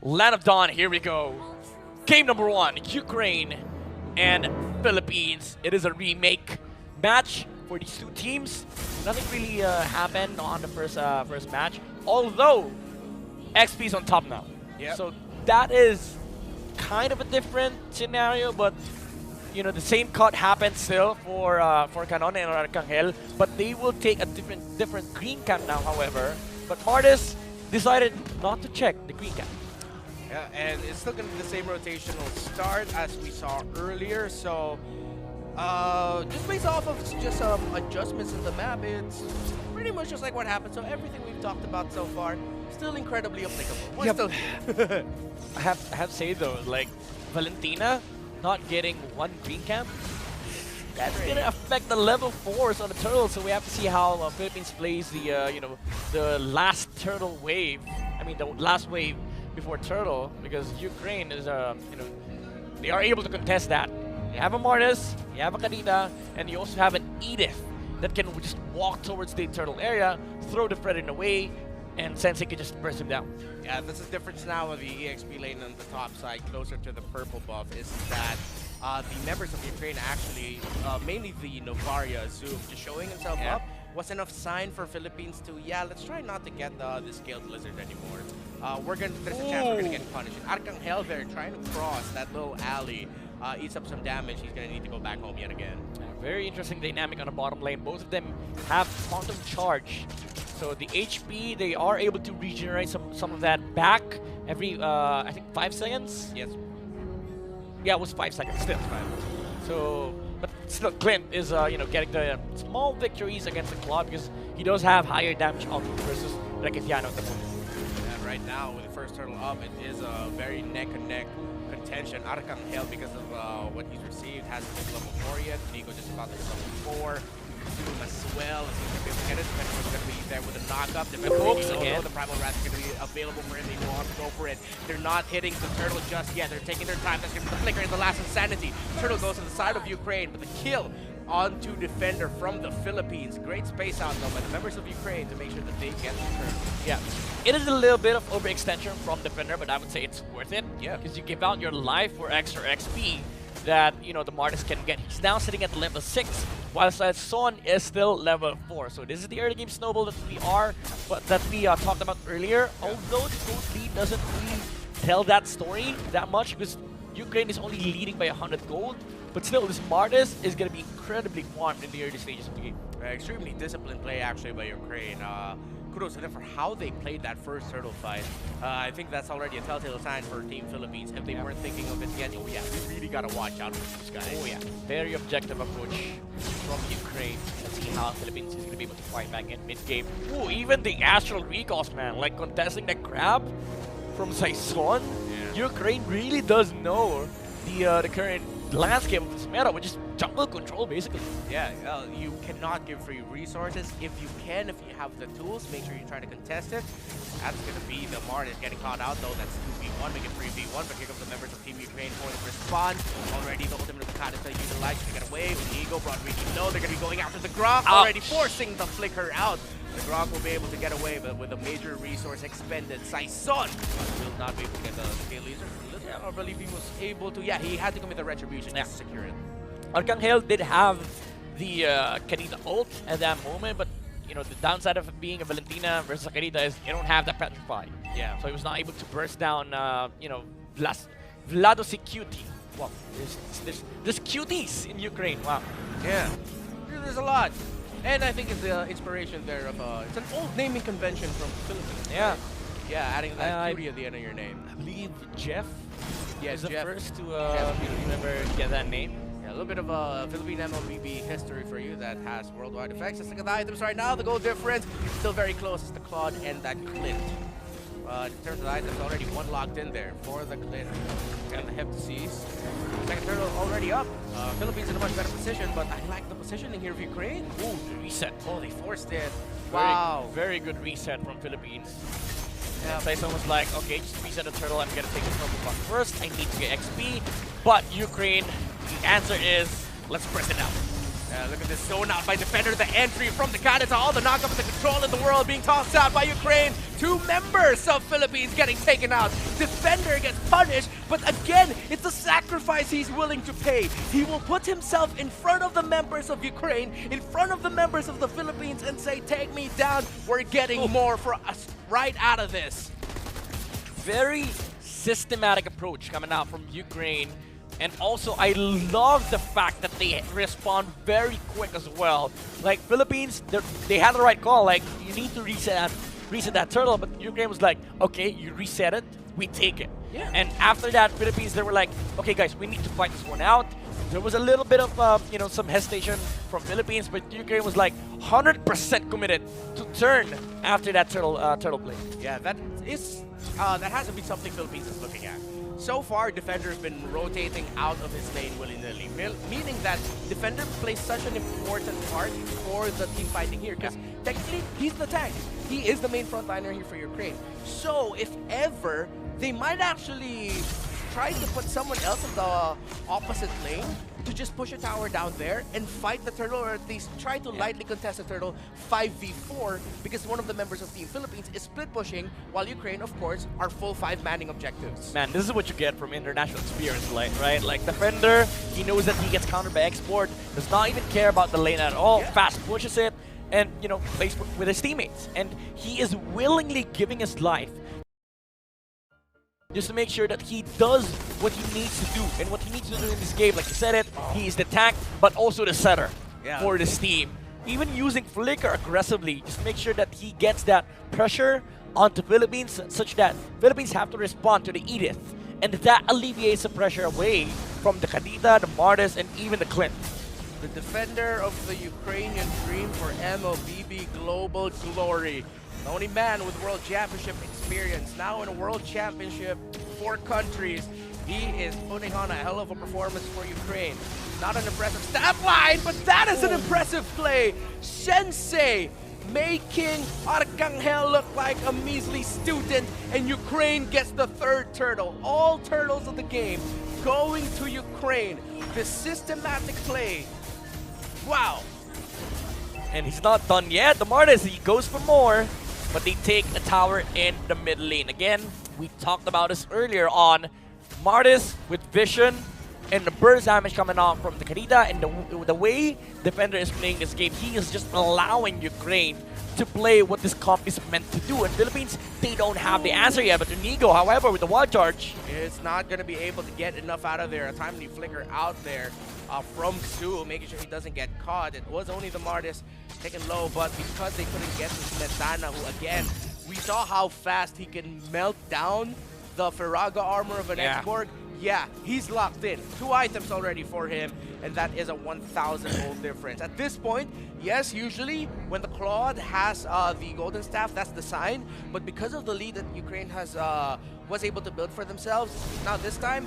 Land of Dawn, here we go. Game number 1, Ukraine and Philippines. It is a remake match for these two teams. Nothing really happened on the first match, although XP is on top now. Yep. So that is kind of a different scenario, but you know the same cut happens still for Canon and 𝐈𝐄𝐄𝐅, but they will take a different green cap now. However, but Martis decided not to check the green cap. Yeah, and it's still going to be the same rotational start as we saw earlier. So just based off of just adjustments in the map, it's pretty much just like what happened. So everything we've talked about so far, still incredibly applicable. We're still I have to say though, like Valentina not getting one green cap, that's gonna affect the level 4s on the turtle. So we have to see how Philippines plays the the last turtle wave. I mean the last wave before turtle, because Ukraine is they are able to contest that. You have a Martis, you have a Kadita, and you also have an Edith that can just walk towards the turtle area, throw the Fredin away, and Sensei can just burst him down. Yeah, this is the difference now of the EXP lane on the top side, closer to the purple buff, is that the members of Ukraine actually, mainly the Novaria Zoom, just showing himself up, was enough sign for Philippines to, let's try not to get the Scaled Lizard anymore. There's a chance we're gonna get punished. 𝐈𝐄𝐄𝐅 there trying to cross that little alley, eats up some damage. He's gonna need to go back home yet again. Very interesting dynamic on the bottom lane. Both of them have quantum charge. So the HP, they are able to regenerate some of that back every, I think 5 seconds? Yes. Yeah, it was 5 seconds still. So, but still Clint is, getting the small victories against the Claw because he does have higher damage output versus Reketiano at the moment. And right now, with the first turtle up, it is a very neck-and-neck contention. 𝐈𝐄𝐄𝐅, because of what he's received, hasn't hit level 4 yet. Nico just about to hit level 4. Zoom as well. He's going to be able to get it. Depending going to be there with a knock-up. The hooks again. The Primal Wrath is going to be available for him. They want to go for it. They're not hitting the turtle just yet. They're taking their time. That's going to be the flicker in the last insanity. Turtle goes to the side of Ukraine, but the kill onto defender from the Philippines. Great space out though by the members of Ukraine to make sure that they get the turtle. Yeah, it is a little bit of overextension from defender, but I would say it's worth it. Yeah, because you give out your life for extra XP that the Martis can get. He's now sitting at level 6, while Son is still level 4. So this is the early game snowball that we talked about earlier. Although the gold lead doesn't really tell that story that much, because Ukraine is only leading by 100 gold. But still, this Martis is going to be incredibly farmed in the early stages of the game. Extremely disciplined play actually by Ukraine. Kudos to them for how they played that first turtle fight. I think that's already a telltale sign for Team Philippines. If they weren't thinking of it yet, we really got to watch out for these guys. Oh yeah, very objective approach from Ukraine. Let's see how Philippines is going to be able to fight back in mid-game. Ooh, even the Astral Recalls, man, like contesting the grab from Saison. Ukraine really does know the current landscape of this meta, which is jungle control basically. Yeah, you cannot give free resources. If you have the tools, make sure you try to contest it. That's going to be the Martis getting caught out though. That's 2v1, make it 3v1, but here comes the members of Team Ukraine for the respond. Already the ultimate Kata to utilize to get away. With Ego brought really low, they're going to be going after the Grok, already forcing the flicker out. The Grok will be able to get away, but with a major resource expended, Saison will not be able to get the Scale Laser. I believe he was able to, he had to commit the Retribution to secure it. 𝐈𝐄𝐄𝐅 did have the Kadita ult at that moment, but the downside of being a Valentina versus a Kadita is you don't have that Petrify. Yeah. So he was not able to burst down, Vladosicute. Wow, there's cuties in Ukraine. Wow. Yeah, there's a lot. And I think it's the inspiration there of, it's an old naming convention from the Philippines. Yeah. Yeah, adding that cutie at the end of your name. I believe Jeff is the Jeff. first to remember get that name. Yeah, a little bit of Philippine MLBB history for you that has worldwide effects. Let's look at the items right now. The goal difference still very close. It's the Claude and that Clint. In terms of the items, already one locked in there for the Clint. And the Heptases. Second turtle already up. Philippines in a much better position, but I like the positioning here of Ukraine. Ooh, the reset. Oh, they forced it. Wow. Very good reset from Philippines. Yeah, Saison was like, okay, just reset the turtle. I'm gonna take the purple buff first. I need to get XP. But Ukraine, the answer is, let's press it out. Look at this zone out by Defender, the entry from the Cadets, all the knockup and the control in the world being tossed out by Ukraine. 2 members of Philippines getting taken out. Defender gets punished, but again, it's a sacrifice he's willing to pay. He will put himself in front of the members of Ukraine, in front of the members of the Philippines and say, take me down, we're getting more for us right out of this. Very systematic approach coming out from Ukraine. And also, I love the fact that they respond very quick as well. Like, Philippines, they had the right call. Like, you need to reset that turtle. But Ukraine was like, okay, you reset it, we take it. Yeah. And after that, Philippines, they were like, okay, guys, we need to fight this one out. There was a little bit of, some hesitation from Philippines, but Ukraine was like 100% committed to turn after that turtle play. Yeah, that has to be something Philippines is looking at. So far, Defender has been rotating out of his lane willy-nilly, meaning that Defender plays such an important part for the team fighting here, because technically, he's the tank. He is the main frontliner here for Ukraine. So, if ever, they might actually try to put someone else in the opposite lane to just push a tower down there and fight the turtle, or at least try to lightly contest the turtle 5v4, because one of the members of Team Philippines is split pushing, while Ukraine, of course, are full 5-manning objectives. Man, this is what you get from international experience, right? Like, Defender, he knows that he gets countered by export, does not even care about the lane at all, fast pushes it, and, plays with his teammates. And he is willingly giving his life just to make sure that he does what he needs to do. And what he needs to do in this game, like you said it, he is the tank, but also the setter for this team. Even using Flicker aggressively, just make sure that he gets that pressure onto Philippines, such that Philippines have to respond to the Edith. And that alleviates the pressure away from the Kadita, the Martis, and even the Clint. The Defender of the Ukrainian dream for MLBB Global Glory. The only man with World Championship experience, now in a World Championship, 4 countries. He is putting on a hell of a performance for Ukraine. Not an impressive stat line, but that is an impressive play. Sensei making 𝐈𝐄𝐄𝐅 look like a measly student, and Ukraine gets the 3rd turtle. All turtles of the game going to Ukraine. The systematic play. Wow. And he's not done yet. The Martis, he goes for more, but they take the tower in the mid lane. Again, we talked about this earlier on. Martis with vision and the burst damage coming out from the Kadita, and the way Defender is playing this game, he is just allowing Ukraine to play what this comp is meant to do. And Philippines, they don't have the answer yet, but Inigo, however, with the wild charge, it's not going to be able to get enough out of there. A timely flicker out there from 𝐄𝐒𝐅, making sure he doesn't get caught. It was only the Martis taken low, but because they couldn't get to Smetana, who again, we saw how fast he can melt down the Faraga armor of an X-Borg. Yeah, he's locked in. 2 items already for him, and that is a 1,000 gold difference. At this point, yes, usually when the Claude has the golden staff, that's the sign. But because of the lead that Ukraine has was able to build for themselves, now this time,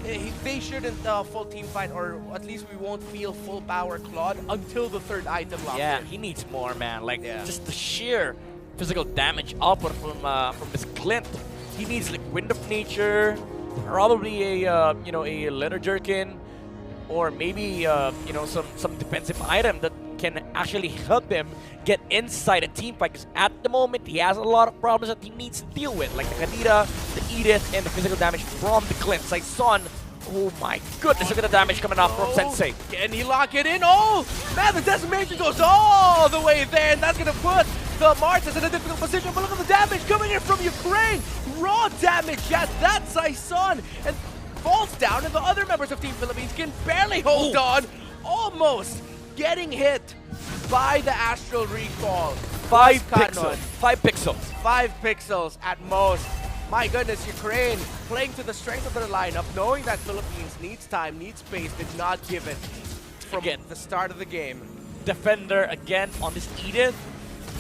they shouldn't full team fight, or at least we won't feel full power Claude until the 3rd item locked in. he needs more, man. Like, just the sheer physical damage output from this Clint. He needs like Wind of Nature, probably a a Letter Jerkin, or maybe some defensive item that can actually help him get inside a team fight. Because at the moment he has a lot of problems that he needs to deal with, like the Kadita, the Edith, and the physical damage from the Clint. Saison, oh my goodness, look at the damage coming out from Sensei. Can he lock it in? Oh man, the decimation goes all the way there, and that's gonna put the Martis in a difficult position. But look at the damage coming in from Ukraine. Raw damage, yes, that's Saison, and falls down, and the other members of Team Philippines can barely hold on. Almost getting hit by the Astral Recall. 5 pixels. 5 pixels. 5 pixels at most. My goodness, Ukraine playing to the strength of their lineup, knowing that Philippines needs time, needs space, did not give it from the start of the game. Defender again on this Edith.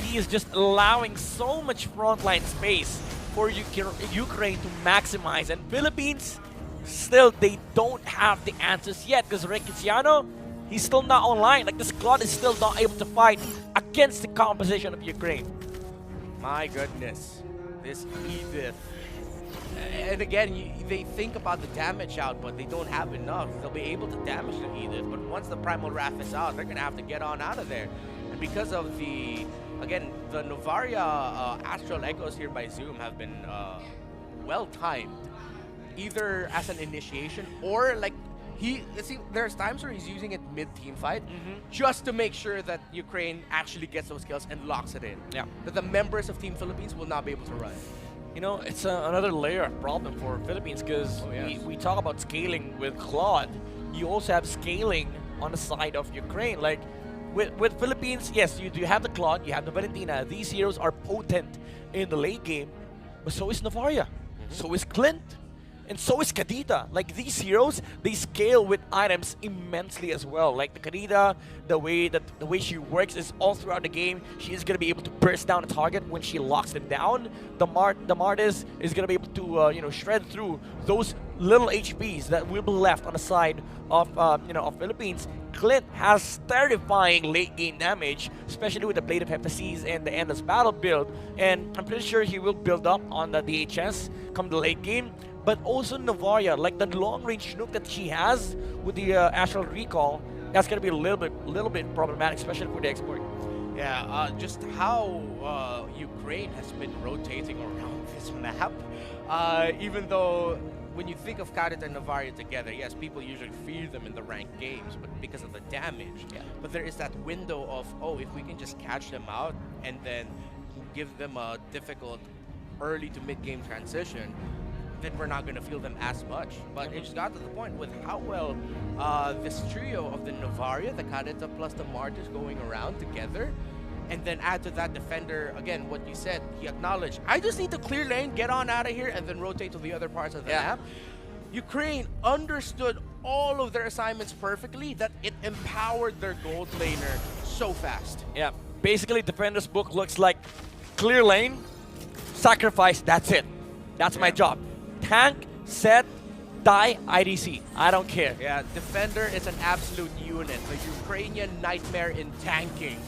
He is just allowing so much frontline space for Ukraine to maximize. And Philippines, still, they don't have the answers yet, because Requisiano, he's still not online. Like, the squad is still not able to fight against the composition of Ukraine. My goodness, this Edith. and again, they think about the damage output. They don't have enough. They'll be able to damage the Edith, but once the Primal Wrath is out, they're going to have to get on out of there. And because of the, again, the Novaria Astral Echoes here by Zoom have been well-timed, either as an initiation or like, there's times where he's using it mid-team fight just to make sure that Ukraine actually gets those kills and locks it in. Yeah. That the members of Team Philippines will not be able to run. You know, it's another layer of problem for Philippines because we talk about scaling with Claude. You also have scaling on the side of Ukraine. Like with Philippines, yes, you do have the Claude, you have the Valentina. These heroes are potent in the late game, but so is Novaria, so is Clint. And so is Kadita. Like these heroes, they scale with items immensely as well. Like the Kadita, the way she works is all throughout the game. She is gonna be able to burst down a target when she locks them down. The Martis is gonna be able to shred through those little HPs that will be left on the side of of Philippines. Clint has terrifying late game damage, especially with the Blade of Hephaestus and the Endless Battle build. And I'm pretty sure he will build up on the DHS come the late game. But also Novaria, like the long-range nuke that she has with the Astral Recall, that's gonna be a little bit problematic, especially for the export. Yeah, just how Ukraine has been rotating around this map. Even though when you think of Kadita and Novaria together, yes, people usually fear them in the ranked games, but because of the damage. Yeah. But there is that window of, oh, if we can just catch them out and then give them a difficult early to mid-game transition, then we're not going to feel them as much. But it just got to the point with how well this trio of the Novaria, the Kadita plus the Martyrs going around together, and then add to that defender, again, what you said, he acknowledged, I just need to clear lane, get on out of here, and then rotate to the other parts of the map. Ukraine understood all of their assignments perfectly, that it empowered their gold laner so fast. Yeah, basically Defender's book looks like clear lane, sacrifice, that's it. That's my job. Tank, set, die, IDC. I don't care. Yeah, Defender is an absolute unit. The Ukrainian nightmare in tanking.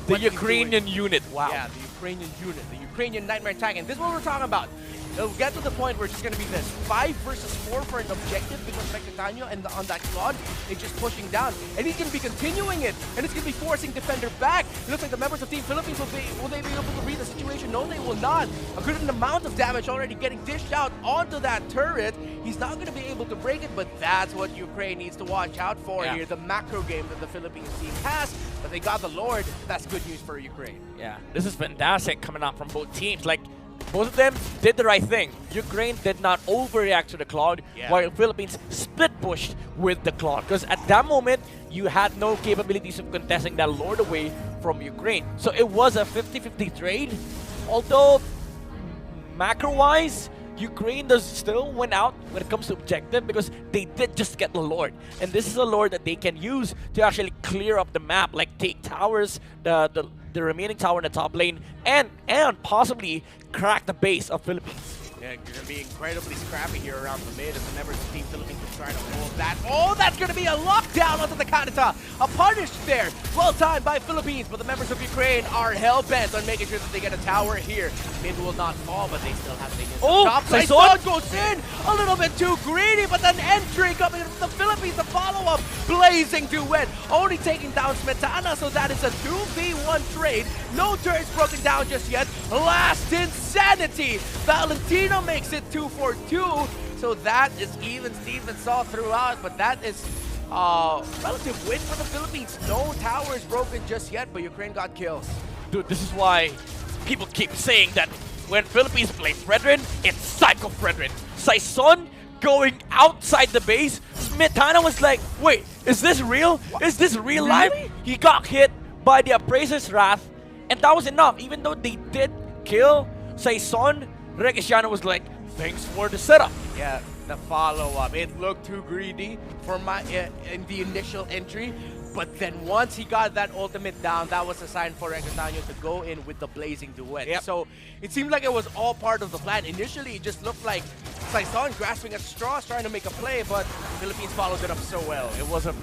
The Ukrainian unit, wow. Yeah, the Ukrainian unit. The Ukrainian nightmare in tanking. This is what we're talking about. It'll get to the point where it's just going to be this 5 versus 4 for an objective because 𝐈𝐄𝐒𝐅 and on that Claude is just pushing down. And he's going to be continuing it. And it's going to be forcing Defender back. It looks like the members of Team Philippines will they be able to read the situation? No, they will not. A good amount of damage already getting dished out onto that turret. He's not going to be able to break it, but that's what Ukraine needs to watch out for here. The macro game that the Philippines team has, but they got the Lord. That's good news for Ukraine. Yeah, this is fantastic coming out from both teams. Like, both of them did the right thing. Ukraine did not overreact to the Claude, while Philippines split pushed with the Claude. Because at that moment, you had no capabilities of contesting that Lord away from Ukraine. So it was a 50-50 trade. Although, macro-wise, Ukraine does still win out when it comes to objective because they did just get the Lord. And this is a Lord that they can use to actually clear up the map, like take towers, the remaining tower in the top lane, and possibly crack the base of Philippines. Yeah, you're going to be incredibly scrappy here around the mid as the members of Team Philippines are trying to hold that. Oh, that's going to be a lockdown onto the Kadita. A punish there. Well timed by Philippines, but the members of Ukraine are hell-bent on making sure that they get a tower here. Mid will not fall, but they still have things. Oh, top 𝐈𝐄𝐿 goes in. A little bit too greedy, but then entry coming from the Philippines. The follow-up. Blazing duet. Only taking down Smetana, so that is a 2v1 trade. No turrets broken down just yet. Last Insanity. Valentina makes it 2-for-2, so that is even Steven saw throughout, but that is relative win for the Philippines. No towers broken just yet, but Ukraine got kills. Dude, this is why people keep saying that when Philippines play Fredrin, it's Psycho Fredrin. Saison going outside the base. Smetana was like, wait, is this real? What? Is this real life? He got hit by the Appraiser's Wrath, and that was enough. Even though they did kill Saison, Regisiano was like, thanks for the setup. Yeah, the follow-up. It looked too greedy for my in the initial entry, but then once he got that ultimate down, that was a sign for Regisiano to go in with the blazing duet. Yep. So it seemed like it was all part of the plan. Initially, it just looked like Saison grasping at straws, trying to make a play, but Philippines followed it up so well. It was a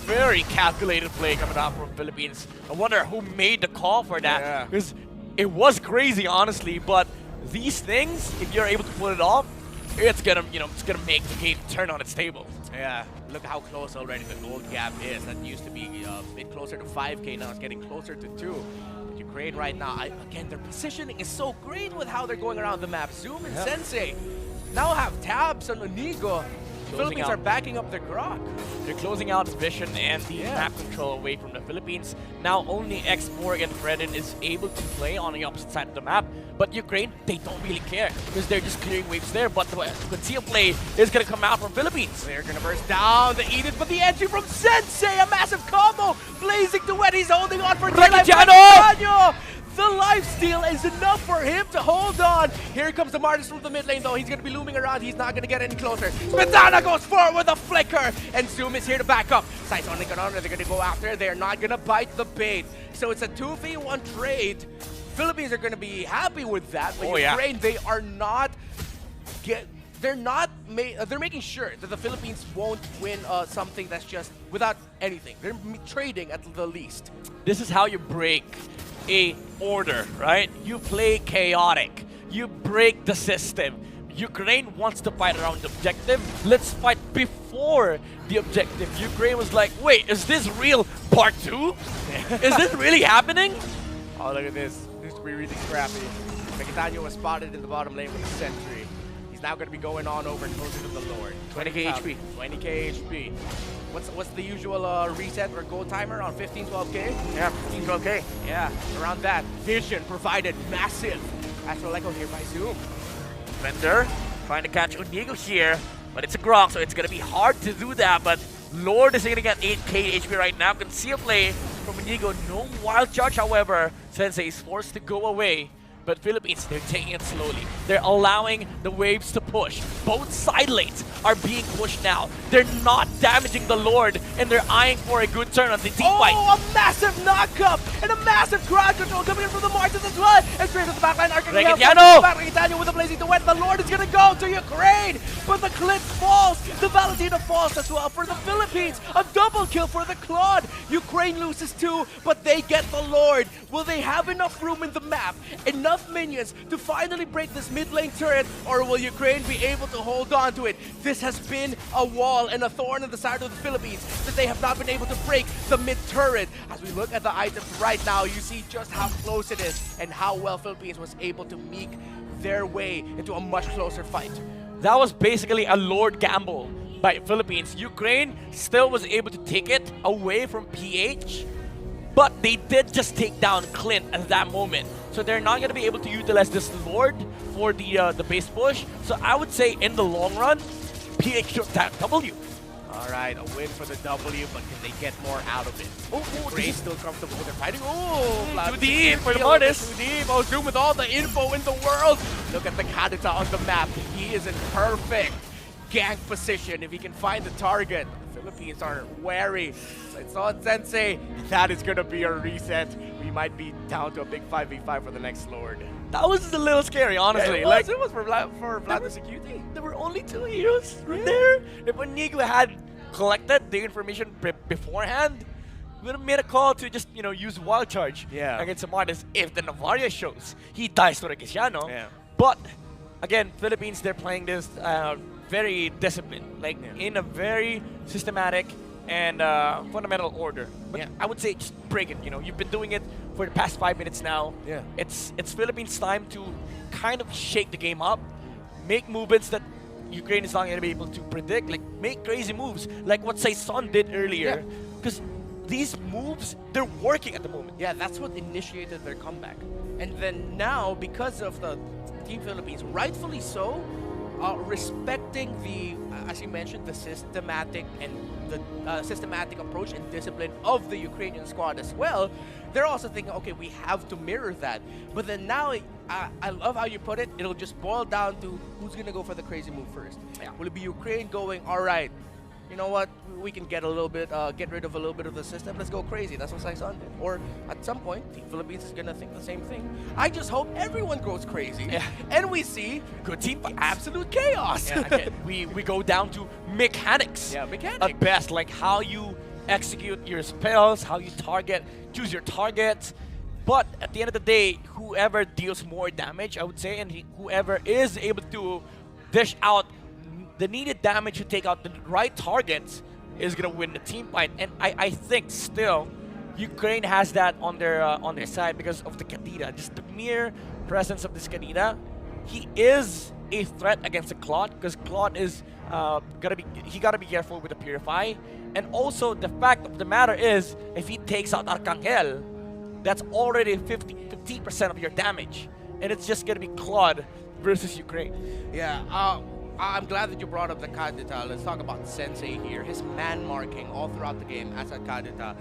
very calculated play coming out from Philippines. I wonder who made the call for that, because it was crazy, honestly, but these things, if you're able to pull it off, it's gonna, it's gonna make the game turn on its table. Yeah, look how close already the gold gap is. That used to be a bit closer to 5K, now it's getting closer to 2. But Ukraine right now, again, their positioning is so great with how they're going around the map. Zoom and Sensei now have tabs on Inigo. Philippines are backing up their Grok. They're closing out vision and the map control away from the Philippines. Now only 𝐒𝐄𝐅 and Fredin is able to play on the opposite side of the map. But Ukraine, they don't really care because they're just clearing waves there. But the concealed play is going to come out from Philippines. They're going to burst down the Edith, but the entry from Sensei, a massive combo. Blazing to wet, he's holding on for 𝐿𝐄𝐄𝐅. The lifesteal is enough for him to hold on. Here comes the Martis from the mid lane, though. He's going to be looming around. He's not going to get any closer. Smetana goes forward with a flicker, and Zoom is here to back up. Sights on Nicanor, they're going to go after. They're not going to bite the bait. So it's a 2v1 trade. Philippines are going to be happy with that. But Ukraine, they are not... They're making sure that the Philippines won't win something that's just without anything. They're trading at the least. This is how you break a order, right? You play chaotic. You break the system. Ukraine wants to fight around the objective. Let's fight before the objective. Ukraine was like, wait, is this real part 2? Is this really happening? Oh, look at this. This could be really scrappy. 𝐿𝐄𝐄𝐅 was spotted in the bottom lane with a sentry. He's now going to be going on over closer to the Lord. 20k HP. 20k HP. What's the usual reset or goal timer on 15, 12k? Yeah, 15, 12k. Yeah, around that. Vision provided massive. Astral Echo here by Zoom. Fender trying to catch Inigo here, but it's a Grok, so it's going to be hard to do that. But Lord is going to get 8k HP right now. Conceal play from Inigo. No wild charge, however. Sensei is forced to go away. But Philippines, they're taking it slowly. They're allowing the waves to push. Both side lanes are being pushed now. They're not damaging the Lord, and they're eyeing for a good turn on the team fight. Oh, a massive knock-up and a massive crowd control coming in from the Martins as well. And straight to the backline, 𝐿𝐄𝐄𝐅 with a blazing to wet. The Lord is going to go to Ukraine, but the clip falls. The Valentina falls as well for the Philippines. A double kill for the Claude. Ukraine loses 2, but they get the Lord. Will they have enough room in the map? Enough minions to finally break this mid lane turret, or will Ukraine be able to hold on to it? This has been a wall and a thorn in the side of the Philippines that they have not been able to break the mid turret. As we look at the items right now, you see just how close it is and how well Philippines was able to make their way into a much closer fight. That was basically a Lord gamble by Philippines. Ukraine still was able to take it away from PH, but they did just take down Clint at that moment. So they're not going to be able to utilize this Lord for the base push. So I would say in the long run, PH took that W. All right, a win for the W, but can they get more out of it? Gray's still comfortable with their fighting. Oh, too deep for the Martis. Too deep. Oh, Zoom with all the info in the world. Look at the Kadita on the map. He is in perfect gank position if he can find the target. The Philippines are wary. So it's on Sensei. That is going to be a reset. We might be down to a big 5v5 for the next Lord. That was a little scary, honestly. Yeah, it was for Vlad's security. There were only 2 heroes right there. If Inigo had collected the information beforehand, we would have made a call to just, use wild charge against Martis. If the Navaria shows, he dies to 𝐿𝐄𝐄𝐅. Yeah. But again, Philippines, they're playing this very disciplined, in a very systematic and fundamental order. But I would say just break it. You've been doing it for the past 5 minutes now. Yeah. It's Philippines' time to kind of shake the game up, make movements that Ukraine is not going to be able to predict, like make crazy moves, like what Saison did earlier. Because these moves, they're working at the moment. Yeah, that's what initiated their comeback. And then now, because of the Team Philippines, rightfully so, respecting the, as you mentioned, the systematic and the systematic approach and discipline of the Ukrainian squad as well, they're also thinking, okay, we have to mirror that. But then now, I love how you put it, it'll just boil down to who's going to go for the crazy move first. Will it be Ukraine going, all right, you know what, we can get a little bit, get rid of a little bit of the system, let's go crazy. That's what Saison did. Or at some point, Team Philippines is gonna think the same thing. I just hope everyone goes crazy, and we see good team fights. Absolute chaos. Again, we go down to mechanics. Mechanics. At best, like how you execute your spells, how you choose your targets. But at the end of the day, whoever deals more damage, I would say, and whoever is able to dish out the needed damage to take out the right targets is gonna win the team fight. And I think still Ukraine has that on their side because of the Kadita. Just the mere presence of this Kadita. He is a threat against the Claude because Claude is gotta be careful with the Purify. And also the fact of the matter is if he takes out 𝐈𝐄𝐄𝐅, that's already 50% of your damage. And it's just gonna be Claude versus Ukraine. Yeah, I'm glad that you brought up the Kadita. Let's talk about Sensei here. His man marking all throughout the game as a Kadita.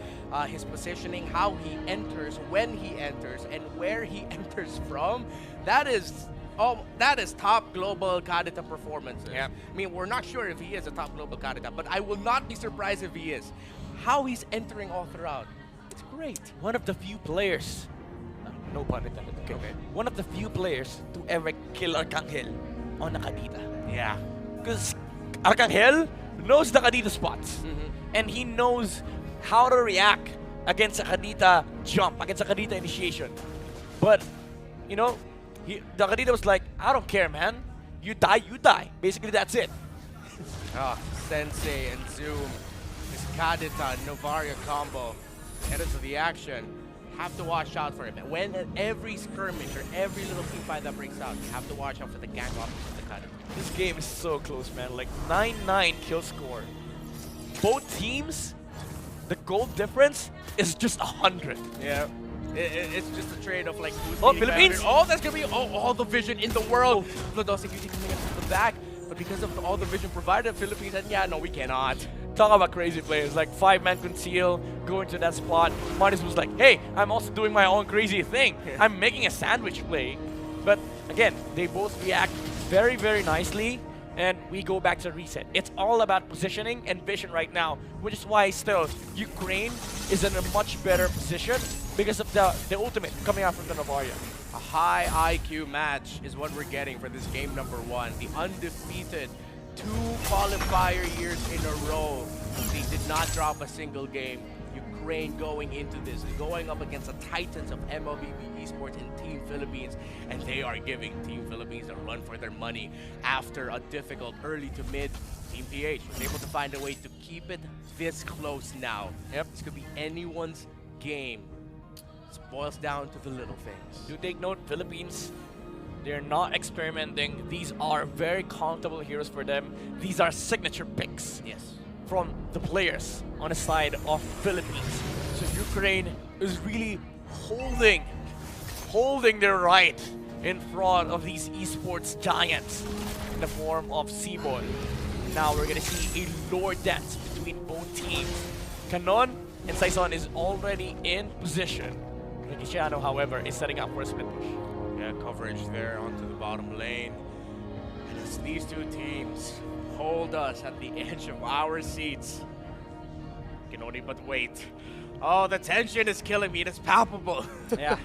His positioning, how he enters, when he enters, and where he enters from. That is top global Kadita performances. Yeah. I mean, we're not sure if he is a top global Kadita, but I will not be surprised if he is. How he's entering all throughout. It's great. One of the few players, no pun intended, okay. One of the few players to ever kill 𝐈𝐄𝐄𝐅 on a Kadita. Yeah. Because 𝐈𝐄𝐄𝐅 knows the Kadita spots. And he knows how to react against a Kadita jump, against a Kadita initiation. But, you know, the Kadita was like, I don't care, man. You die, you die. Basically, that's it. Sensei and Zoom. This Kadita Novaria combo headed to the action. Have to watch out for him. When at every skirmish or every little team fight that breaks out, you have to watch out for the gang options of the Kadita. This game is so close, man. Like 9-9 kill score. Both teams, the goal difference is just 100. Yeah. It's just a trade of like who's Oh, being Philippines! better. Oh, that's gonna be all the vision in the world. Lodos coming in from the back, but because of all the vision provided, Philippines said, yeah, no, we cannot. Talk about crazy players, like 5-man conceal, going to that spot. Martis was like, hey, I'm also doing my own crazy thing. I'm making a sandwich play. But again, they both react very, very nicely. And we go back to reset. It's all about positioning and vision right now, which is why still Ukraine is in a much better position because of the ultimate coming out from the Novaria. A high IQ match is what we're getting for this game number 1. The undefeated 2 qualifier years in a row. They did not drop a single game. Ukraine going into this, going up against the titans of MLBB Esports and Team Philippines, and they are giving Team Philippines a run for their money after a difficult early to mid. Team PH was able to find a way to keep it this close now. Yep. This could be anyone's game. It boils down to the little things. Do take note, Philippines, they're not experimenting. These are very countable heroes for them. These are signature picks. Yes. From the players on the side of Philippines. So Ukraine is really holding their right in front of these esports giants in the form of Seaball. Now we're gonna see a lore dance between both teams. Canon and Saison is already in position. Rikishiano, however, is setting up for a split push. Yeah, coverage there onto the bottom lane. And as these two teams hold us at the edge of our seats, can only but wait. Oh, the tension is killing me. It is palpable. Yeah.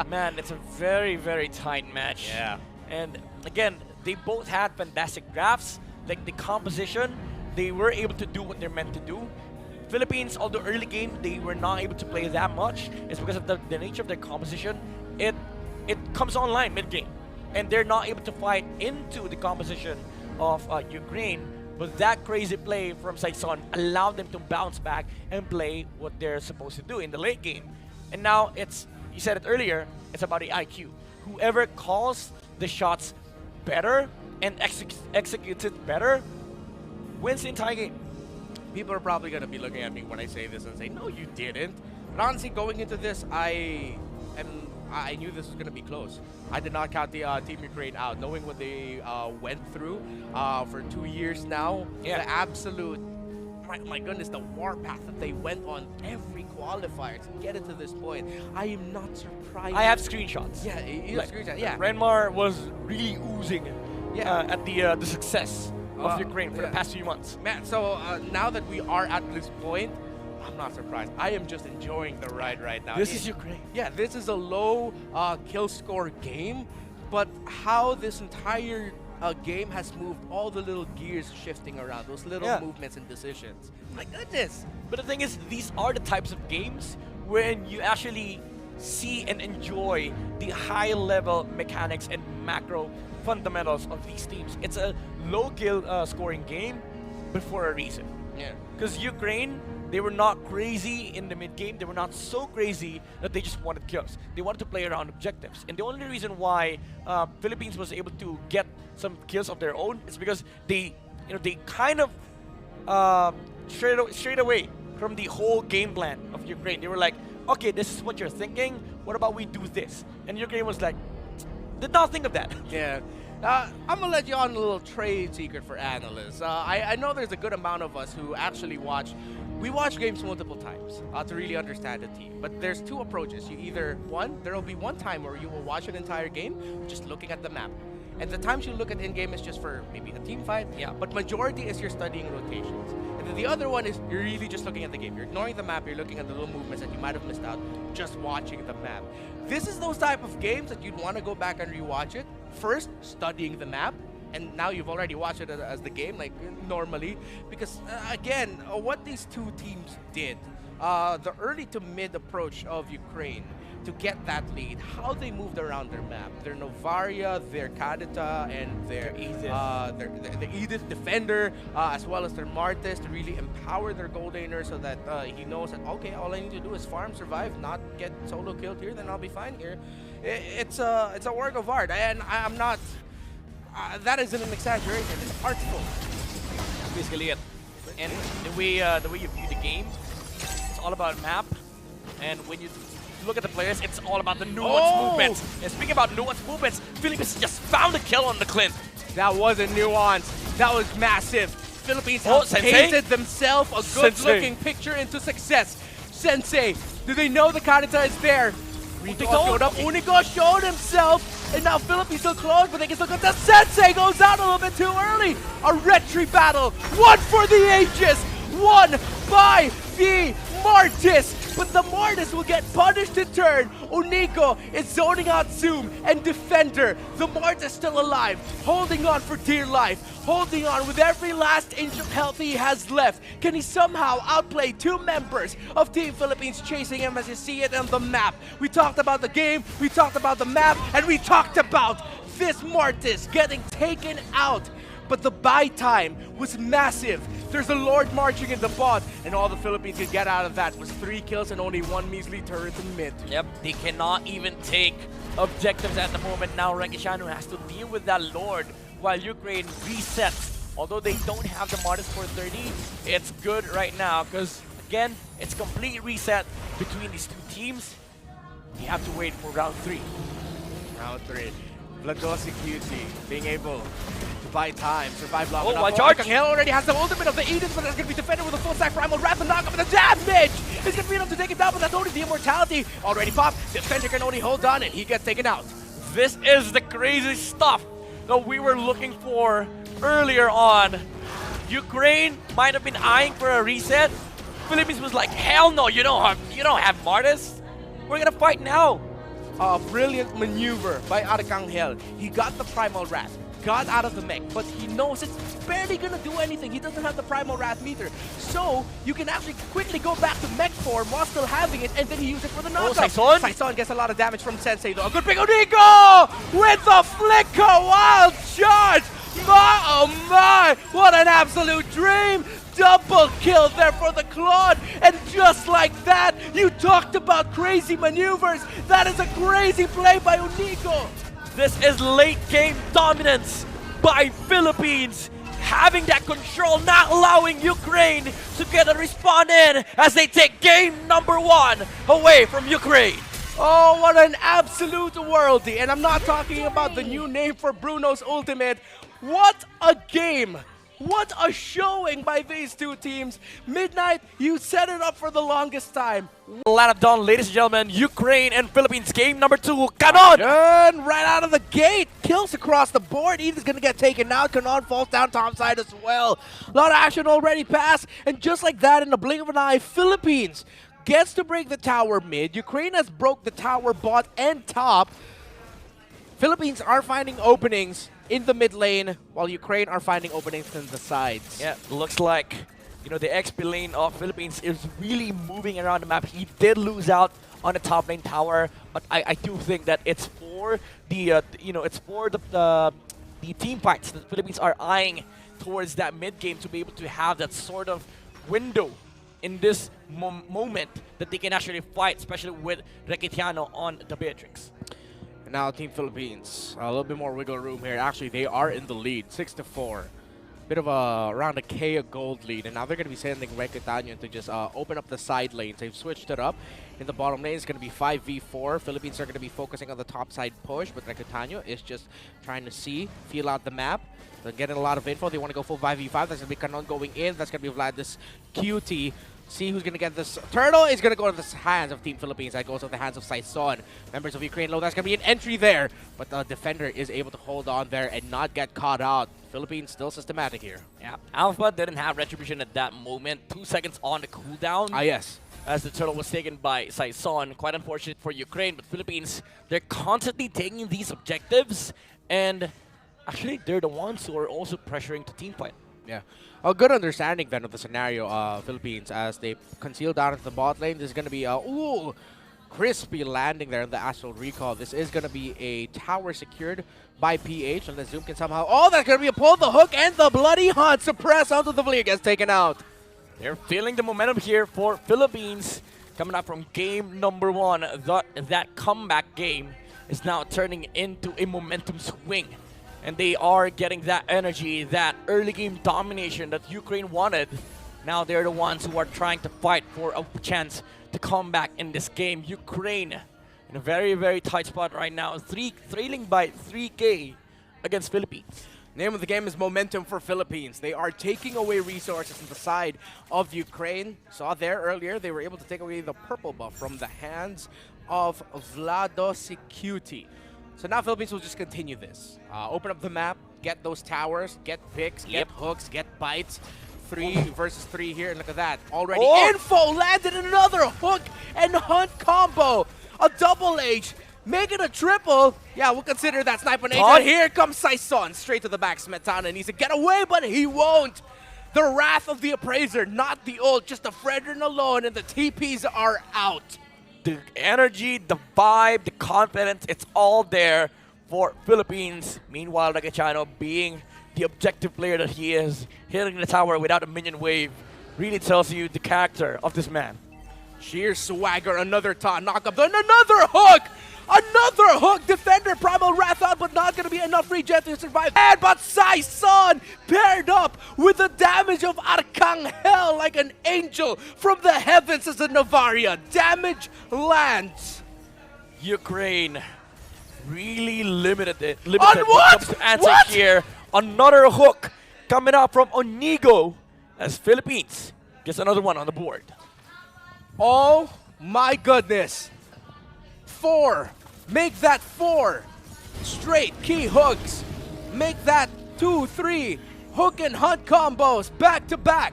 Man, it's a very, very tight match. Yeah. And again, they both had fantastic drafts. Like the composition, they were able to do what they're meant to do. Philippines, although early game, they were not able to play that much. It's because of the nature of their composition. It comes online mid-game. And they're not able to fight into the composition of Ukraine. But that crazy play from Saison allowed them to bounce back and play what they're supposed to do in the late game. And now it's, you said it earlier, it's about the IQ. Whoever calls the shots better and executes it better wins the entire game. People are probably going to be looking at me when I say this and say, no, you didn't. But honestly, going into this, I knew this was going to be close. I did not count the Team Ukraine out, knowing what they went through for 2 years now. Yeah. The absolute, my goodness, the warpath that they went on every qualifier to get it to this point. I am not surprised. I have screenshots. Yeah, you have screenshots. Yeah. Renmar was really oozing at the success of Well, Ukraine for the past few months. Man, so now that we are at this point, I'm not surprised. I am just enjoying the ride right now. This is Ukraine. Yeah, this is a low kill score game, but how this entire game has moved, all the little gears shifting around, those little movements and decisions. My goodness. But the thing is, these are the types of games when you actually see and enjoy the high-level mechanics and macro fundamentals of these teams. It's a low kill scoring game, but for a reason. Yeah. Because Ukraine, they were not crazy in the mid game. They were not so crazy that they just wanted kills. They wanted to play around objectives. And the only reason why Philippines was able to get some kills of their own is because they kind of strayed away from the whole game plan of Ukraine. They were like, okay, this is what you're thinking. What about we do this? And Ukraine was like, did not think of that. Yeah. I'm going to let you on a little trade secret for analysts. I know there's a good amount of us who actually watch games multiple times to really understand the team. But there's two approaches. There will be one time where you will watch an entire game just looking at the map. And the times you look at in-game is just for maybe a team fight. Yeah. But majority is you're studying rotations. And then the other one is you're really just looking at the game. You're ignoring the map. You're looking at the little movements that you might have missed out just watching the map. This is those type of games that you'd want to go back and rewatch it. First, studying the map. And now you've already watched it as the game, like normally. Because, again, what these two teams did, the early to mid approach of Ukraine to get that lead, how they moved around their map. Their Novaria, their Kadita, and their Edith Defender, as well as their Martis to really empower their gold laner so that he knows that, okay, all I need to do is farm, survive, not get solo killed here, then I'll be fine here. It's a work of art, and I'm not... that isn't an exaggeration. It's artful. Basically it. And the way you view the game, it's all about map. And when you look at the players, it's all about the nuanced movements. And speaking about nuanced movements, Philippines just found a kill on the Clint. That wasn't nuanced. That was massive. Philippines Sensei? painted themselves a good-looking picture into success. Sensei, do they know the Kadita is there? Rico showed up. Unico showed himself. And now Philippines still close, but they can still go. The Sensei goes out a little bit too early. A retry battle. One for the ages. Won by the Martis. But the Martis will get punished in turn. Unico is zoning out Zoom and Defender. The Martis still alive. Holding on for dear life. Holding on with every last inch of health he has left. Can he somehow outplay two members of Team Philippines chasing him as you see it on the map? We talked about the game, we talked about the map, and we talked about this Martis getting taken out. But the buy time was massive. There's a Lord marching in the bot, and all the Philippines could get out of that was 3 kills and only 1 measly turret in mid. Yep, they cannot even take objectives at the moment. Now Rekishanu has to deal with that Lord while Ukraine resets. Although they don't have the Martis for 30, it's good right now because, again, it's complete reset between these two teams. We have to wait for round 3. Round 3. 𝐈𝐄𝐄𝐅 being able to buy time, survive long enough. One charge! 𝐈𝐄𝐄𝐅 already has the ultimate of the Edith, but that's going to be defended with a full stack primal wrap and knock up, and the damage is going to be enough to take him down, but that's only the immortality. Already popped, Defender can only hold on, and he gets taken out. This is the crazy stuff that we were looking for earlier on. Ukraine might have been eyeing for a reset. Philippines was like, hell no, you don't have Martis. We're gonna fight now. A brilliant maneuver by 𝐈𝐄𝐄𝐅. He got the Primal Wrath, got out of the mech, but he knows it's barely gonna do anything. He doesn't have the Primal Wrath meter. So you can actually quickly go back to mech form while still having it, and then he used it for the knockup. Saison gets a lot of damage from Sensei though. A good pick on Nico with the flicker wild charge. My, oh my, what an absolute dream. Double kill there for the Claude, and just like that, you talked about crazy maneuvers. That is a crazy play by Unico. This is late game dominance by Philippines, having that control, not allowing Ukraine to get a respawn in as they take game number 1 away from Ukraine. Oh, what an absolute worldie. And I'm not talking about the new name for Bruno's ultimate. What a game. What a showing by these two teams. Midnight, you set it up for the longest time. Line of dawn, ladies and gentlemen, Ukraine and Philippines game number 2. Kanon! And right out of the gate, kills across the board. Edith's gonna get taken out. Kanon falls down topside as well. A lot of action already passed. And just like that, in the blink of an eye, Philippines gets to break the tower mid. Ukraine has broke the tower bot and top. Philippines are finding openings in the mid lane, while Ukraine are finding openings in the sides. Yeah, looks like, the XP lane of Philippines is really moving around the map. He did lose out on the top lane tower, but I do think that it's for the it's for the team fights that the Philippines are eyeing towards that mid game to be able to have that sort of window in this moment that they can actually fight, especially with 𝐄𝐒𝐅 on the Beatrix. And now Team Philippines, a little bit more wiggle room here. Actually, they are in the lead, 6-4. Bit of around a K of gold lead, and now they're going to be sending 𝐄𝐒𝐅 to just open up the side lanes. They've switched it up. In the bottom lane, it's going to be 5v4. Philippines are going to be focusing on the top side push, but 𝐄𝐒𝐅 is just trying to feel out the map. They're getting a lot of info. They want to go full 5v5. That's going to be Canon going in. That's going to be Vladis QT. See who's going to get this. Turtle is going to go to the hands of Team Philippines. That goes to the hands of 𝐈𝐄𝐒𝐅. Members of Ukraine low. That's going to be an entry there. But the defender is able to hold on there and not get caught out. Philippines still systematic here. Yeah, Alpha didn't have retribution at that moment. 2 seconds on the cooldown. Ah, yes. As the turtle was taken by 𝐈𝐄𝐒𝐅. Quite unfortunate for Ukraine, but Philippines, they're constantly taking these objectives, and actually they're the ones who are also pressuring the team fight. Yeah. A good understanding then of the scenario, Philippines, as they conceal down at the bot lane. This is going to be a crispy landing there in the Astral Recall. This is going to be a tower secured by PH, unless Zoom can somehow... Oh, that's going to be a pull, the hook, and the bloody hunt suppress onto the Vlia gets taken out. They're feeling the momentum here for Philippines. Coming up from game number 1, that comeback game is now turning into a momentum swing. And they are getting that energy, that early game domination that Ukraine wanted. Now they're the ones who are trying to fight for a chance to come back in this game. Ukraine in a very, very tight spot right now, trailing by 3K against Philippines. Name of the game is momentum for Philippines. They are taking away resources on the side of Ukraine. Saw there earlier, they were able to take away the purple buff from the hands of Vladis QT. So now Philippines will just continue this. Open up the map, get those towers, get picks, get hooks, get bites. 3 versus 3 here, and look at that. Already info landed in another hook and hunt combo. A double H, make it a triple. Yeah, we'll consider that sniper H. And here comes 𝐈𝐄𝐿 straight to the back. Smetana needs to get away, but he won't. The wrath of the Appraiser, not the ult, just the Fredrin alone, and the TPs are out. The energy, the vibe, the confidence, it's all there for Philippines. Meanwhile, 𝐄𝐒𝐅 being the objective player that he is, hitting the tower without a minion wave, really tells you the character of this man. Sheer swagger, another taunt, knock up, then another hook! Another hook! Defender, Primal Wrath out, but not going to be enough regen to survive. And but 𝐈𝐿 paired up with the damage of 𝐈𝐄𝐒𝐅 like an angel from the heavens as a Navaria. Damage lands. Ukraine really limited On when what? it comes to answer here. Another hook coming out from 𝐿𝐼𝐄𝐒𝐅 as Philippines gets another one on the board. Oh my goodness. 4. Make that 4. Straight key hooks. Make that 2, 3. Hook and hunt combos back to back.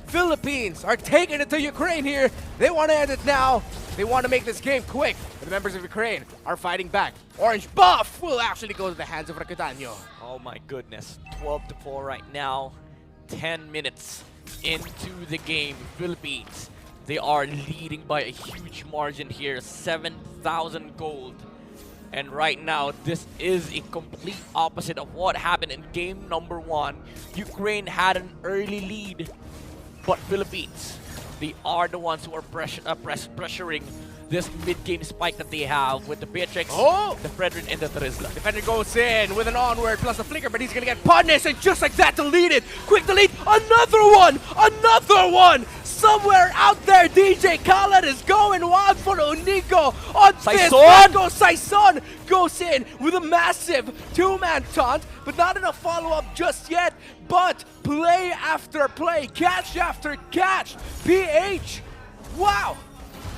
Philippines are taking it to Ukraine here. They want to end it now. They want to make this game quick. But the members of Ukraine are fighting back. Orange buff will actually go to the hands of 𝐄𝐒𝐅. Oh my goodness. 12-4 right now. 10 minutes into the game. Philippines, they are leading by a huge margin here. 7,000 gold. And right now, this is a complete opposite of what happened in game number 1. Ukraine had an early lead, but Philippines, they are the ones who are pressuring this mid-game spike that they have with the Beatrix, the Fredrin, and the Trizla. Defender goes in with an onward plus a flicker, but he's going to get punished, and just like that, deleted. Quick delete, another one! Another one! Somewhere out there, DJ Khaled is going wild for Unico on this. 𝐈𝐿𝐿 goes in with a massive 2-man taunt, but not enough follow-up just yet. But play after play, catch after catch. PH, wow!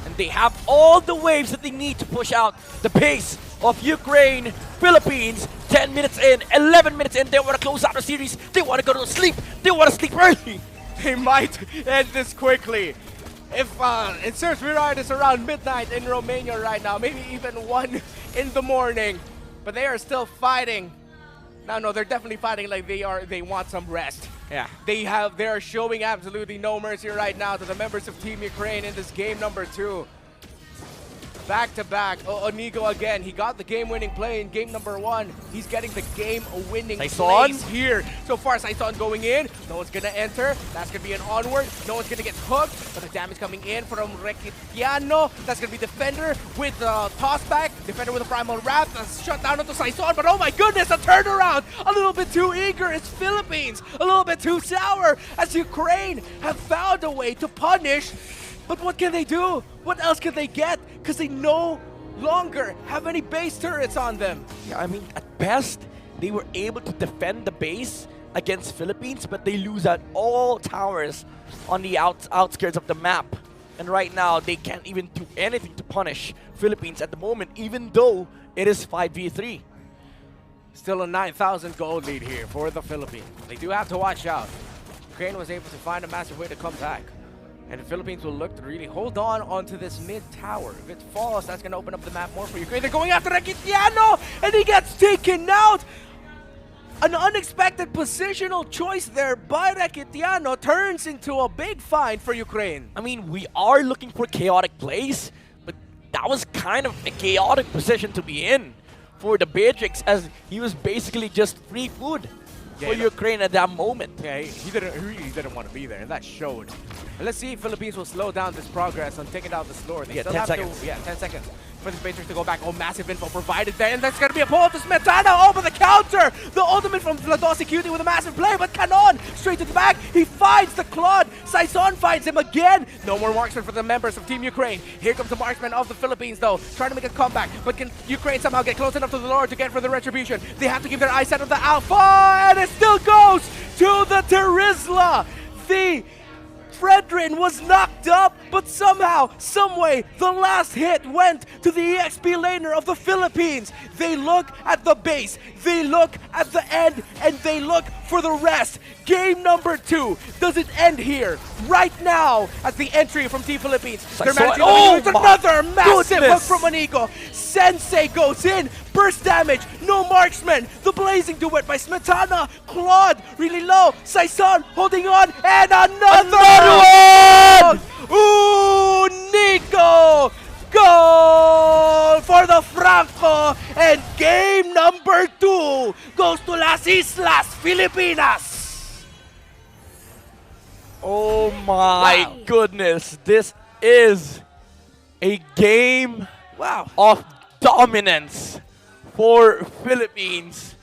And they have all the waves that they need to push out the pace of Ukraine. Philippines, 10 minutes in, 11 minutes in, they want to close out the series. They want to go to sleep. They want to sleep early. They might end this quickly. If it serves Virar is around midnight in Romania right now, maybe even 1 in the morning, but they are still fighting. No, they're definitely fighting like they want some rest. Yeah. They are showing absolutely no mercy right now to the members of Team Ukraine in this game number 2. Back-to-back. Onigo again. He got the game-winning play in game number 1. He's getting the game-winning plays here. So far, Saison going in. No one's going to enter. That's going to be an onward. No one's going to get hooked. But the damage coming in from Rekitiano. That's going to be Defender with the tossback. Defender with a Primal Wrap. That's shut down onto Saison. But oh my goodness, a turnaround. A little bit too eager. It's Philippines. A little bit too sour as Ukraine have found a way to punish. But what can they do? What else can they get? Because they no longer have any base turrets on them. Yeah, I mean, at best, they were able to defend the base against Philippines, but they lose out all towers on the outskirts of the map. And right now, they can't even do anything to punish Philippines at the moment, even though it is 5v3. Still a 9,000 gold lead here for the Philippines. They do have to watch out. Ukraine was able to find a massive way to come back. And the Philippines will look to really hold on onto this mid tower. If it falls, that's going to open up the map more for Ukraine. They're going after Rekitiano, and he gets taken out. An unexpected positional choice there by Rekitiano turns into a big find for Ukraine. I mean, we are looking for chaotic plays, but that was kind of a chaotic position to be in for the Beatrix, as he was basically just free food for Ukraine at that moment. Yeah, he really didn't want to be there, and that showed. And let's see if Philippines will slow down this progress on taking down the store. They still 10 have seconds. To, 10 seconds for the Beatrix to go back. Oh, massive info provided there, and that's going to be a pull to Smetana. Oh, but the counter! The ultimate from 𝐈𝐄𝐒𝐅 with a massive play, but Canon straight to the back. He finds the Claude. Saison finds him again. No more marksman for the members of Team Ukraine. Here comes the marksman of the Philippines, though, trying to make a comeback. But can Ukraine somehow get close enough to the Lord to get for the retribution? They have to keep their eyes set on the Alpha, and it still goes to the Terizla. The Fredrin was knocked up, but somehow, someway, the last hit went to the EXP laner of the Philippines. They look at the base, they look at the end, and they look for the rest. Game number 2, does it end here? Right now, as the entry from Team Philippines. They're managing to use another massive hook from Onigo. Sensei goes in, burst damage, no marksman. The blazing duet by Smetana, Claude really low, Saison holding on, and another one! Ooh, Nico! Goal for the Franco, and game number 2 goes to Las Islas Filipinas. Oh my goodness, this is a game of dominance for Philippines.